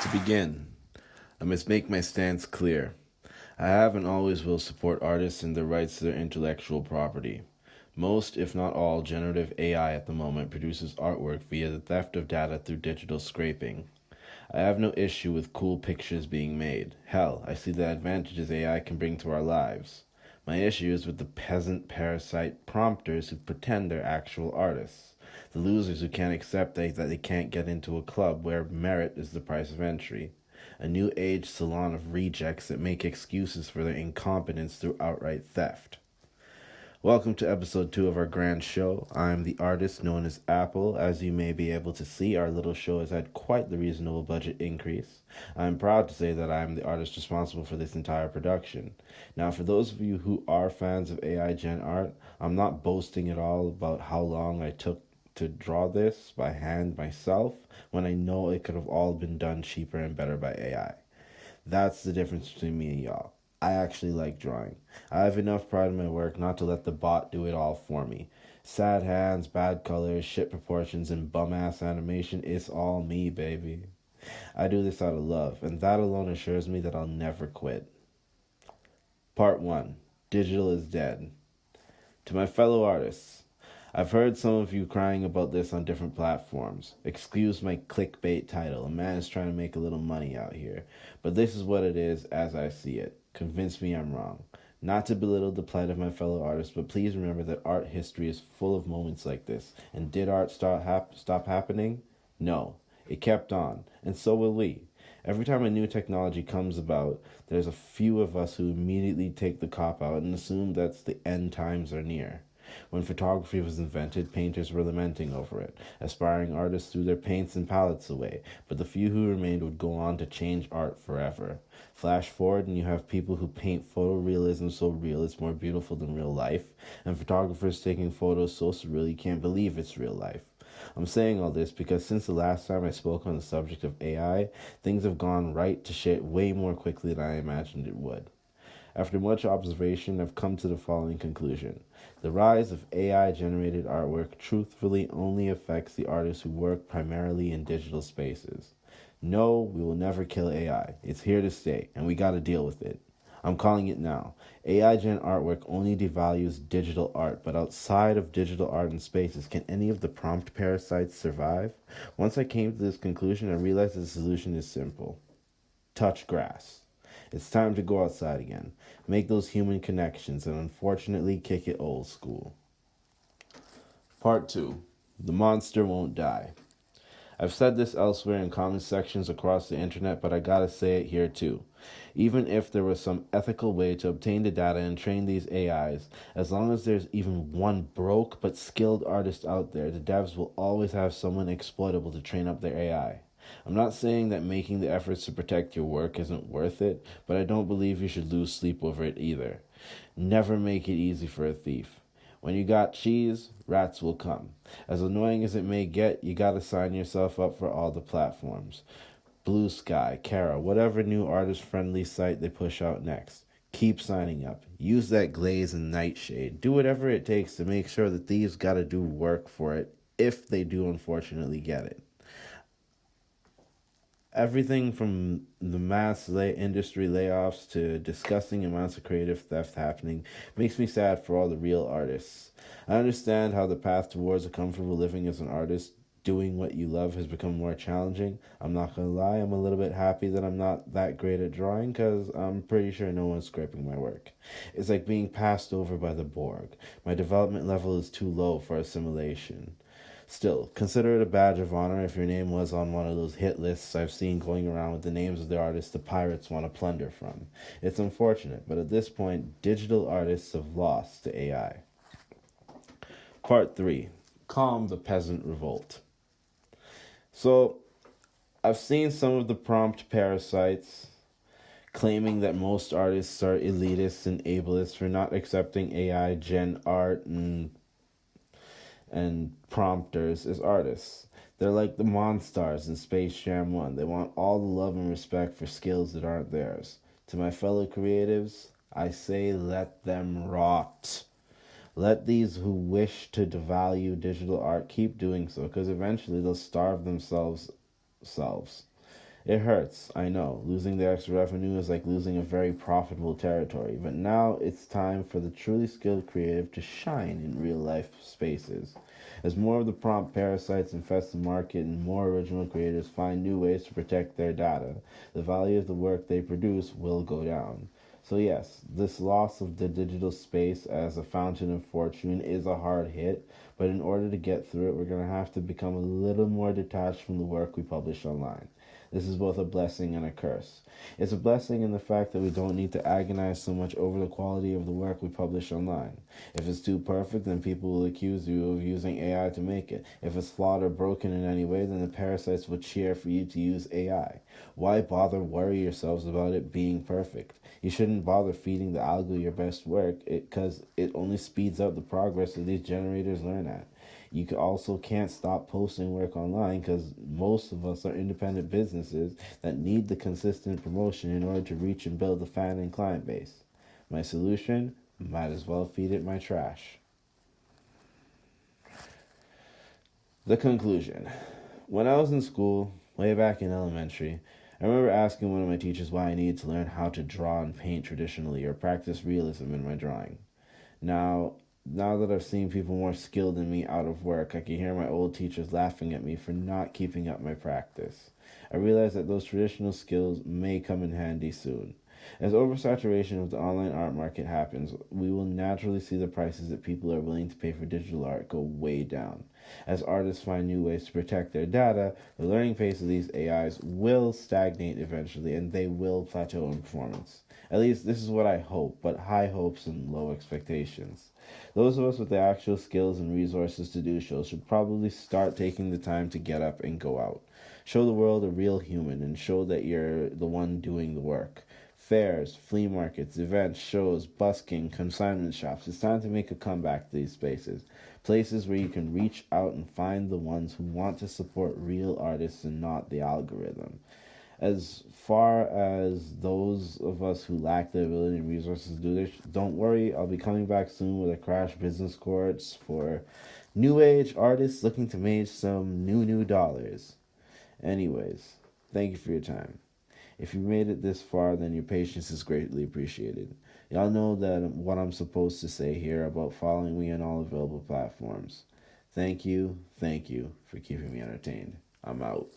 To begin, I must make my stance clear. I have and always will support artists and their rights to their intellectual property. Most, if not all, generative AI at the moment produces artwork via the theft of data through digital scraping. I have no issue with cool pictures being made. Hell, I see the advantages AI can bring to our lives. My issue is with the peasant parasite prompters who pretend they're actual artists. The losers who can't accept that they can't get into a club where merit is the price of entry. A new age salon of rejects that make excuses for their incompetence through outright theft. Welcome to episode 2 of our grand show. I'm the artist known as Apple. As you may be able to see, our little show has had quite the reasonable budget increase. I'm proud to say that I am the artist responsible for this entire production. Now, for those of you who are fans of AI Gen art, I'm not boasting at all about how long I took to draw this by hand myself when I know it could have all been done cheaper and better by AI. That's the difference between me and y'all. I actually like drawing. I have enough pride in my work not to let the bot do it all for me. Sad hands, bad colors, shit proportions, and bum ass animation, it's all me, baby. I do this out of love, and that alone assures me that I'll never quit. Part 1. Digital is dead. To my fellow artists, I've heard some of you crying about this on different platforms. Excuse my clickbait title. A man is trying to make a little money out here. But this is what it is as I see it. Convince me I'm wrong. Not to belittle the plight of my fellow artists, but please remember that art history is full of moments like this. And did art stop happening? No. It kept on. And so will we. Every time a new technology comes about, there's a few of us who immediately take the cop out and assume that the end times are near. When photography was invented, painters were lamenting over it. Aspiring artists threw their paints and palettes away, but the few who remained would go on to change art forever. Flash forward and you have people who paint photorealism so real it's more beautiful than real life, and photographers taking photos so surreal you can't believe it's real life. I'm saying all this because since the last time I spoke on the subject of AI, things have gone right to shit way more quickly than I imagined it would. After much observation, I've come to the following conclusion. The rise of AI-generated artwork truthfully only affects the artists who work primarily in digital spaces. No, we will never kill AI. It's here to stay, and we gotta deal with it. I'm calling it now. AI-gen artwork only devalues digital art, but outside of digital art and spaces, can any of the prompt parasites survive? Once I came to this conclusion, I realized that the solution is simple. Touch grass. It's time to go outside again, make those human connections, and unfortunately kick it old school. Part 2. The monster won't die. I've said this elsewhere in comment sections across the internet, but I gotta say it here too. Even if there was some ethical way to obtain the data and train these AIs, as long as there's even one broke but skilled artist out there, the devs will always have someone exploitable to train up their AI. I'm not saying that making the efforts to protect your work isn't worth it, but I don't believe you should lose sleep over it either. Never make it easy for a thief. When you got cheese, rats will come. As annoying as it may get, you gotta sign yourself up for all the platforms. Blue Sky, Kara, whatever new artist-friendly site they push out next. Keep signing up. Use that glaze and nightshade. Do whatever it takes to make sure that thieves gotta do work for it, if they do unfortunately get it. Everything from the mass industry layoffs to disgusting amounts of creative theft happening makes me sad for all the real artists. I understand how the path towards a comfortable living as an artist, doing what you love, has become more challenging. I'm not gonna lie, I'm a little bit happy that I'm not that great at drawing because I'm pretty sure no one's scraping my work. It's like being passed over by the Borg. My development level is too low for assimilation. Still, consider it a badge of honor if your name was on one of those hit lists I've seen going around with the names of the artists the pirates want to plunder from. It's unfortunate, but at this point, digital artists have lost to AI. Part 3. Calm the Peasant Revolt. So, I've seen some of the prompt parasites claiming that most artists are elitists and ableists for not accepting AI gen art and prompters as artists. They're like the Monstars in Space Jam 1. They want all the love and respect for skills that aren't theirs. To my fellow creatives, I say let them rot. Let these who wish to devalue digital art keep doing so, because eventually they'll starve themselves. It hurts, I know. Losing the extra revenue is like losing a very profitable territory, but now it's time for the truly skilled creative to shine in real life spaces. As more of the prompt parasites infest the market and more original creators find new ways to protect their data, the value of the work they produce will go down. So, yes, this loss of the digital space as a fountain of fortune is a hard hit, but in order to get through it, we're going to have to become a little more detached from the work we publish online. This is both a blessing and a curse. It's a blessing in the fact that we don't need to agonize so much over the quality of the work we publish online. If it's too perfect, then people will accuse you of using AI to make it. If it's flawed or broken in any way, then the parasites will cheer for you to use AI. Why bother worry yourselves about it being perfect? You shouldn't bother feeding the algo your best work because it only speeds up the progress that these generators learn at. You also can't stop posting work online because most of us are independent businesses that need the consistent promotion in order to reach and build a fan and client base. My solution? Might as well feed it my trash. The conclusion. When I was in school, way back in elementary, I remember asking one of my teachers why I needed to learn how to draw and paint traditionally or practice realism in my drawing. Now, now that I've seen people more skilled than me out of work, I can hear my old teachers laughing at me for not keeping up my practice. I realize that those traditional skills may come in handy soon. As oversaturation of the online art market happens, we will naturally see the prices that people are willing to pay for digital art go way down. As artists find new ways to protect their data, the learning pace of these AIs will stagnate eventually and they will plateau in performance. At least this is what I hope, but high hopes and low expectations. Those of us with the actual skills and resources to do so should probably start taking the time to get up and go out. Show the world a real human and show that you're the one doing the work. Fairs, flea markets, events, shows, busking, consignment shops. It's time to make a comeback to these spaces. Places where you can reach out and find the ones who want to support real artists and not the algorithm. As far as those of us who lack the ability and resources to do this, don't worry, I'll be coming back soon with a crash business course for new age artists looking to make some new dollars. Anyways, thank you for your time. If you made it this far, then your patience is greatly appreciated. Y'all know that what I'm supposed to say here about following me on all available platforms. Thank you for keeping me entertained. I'm out.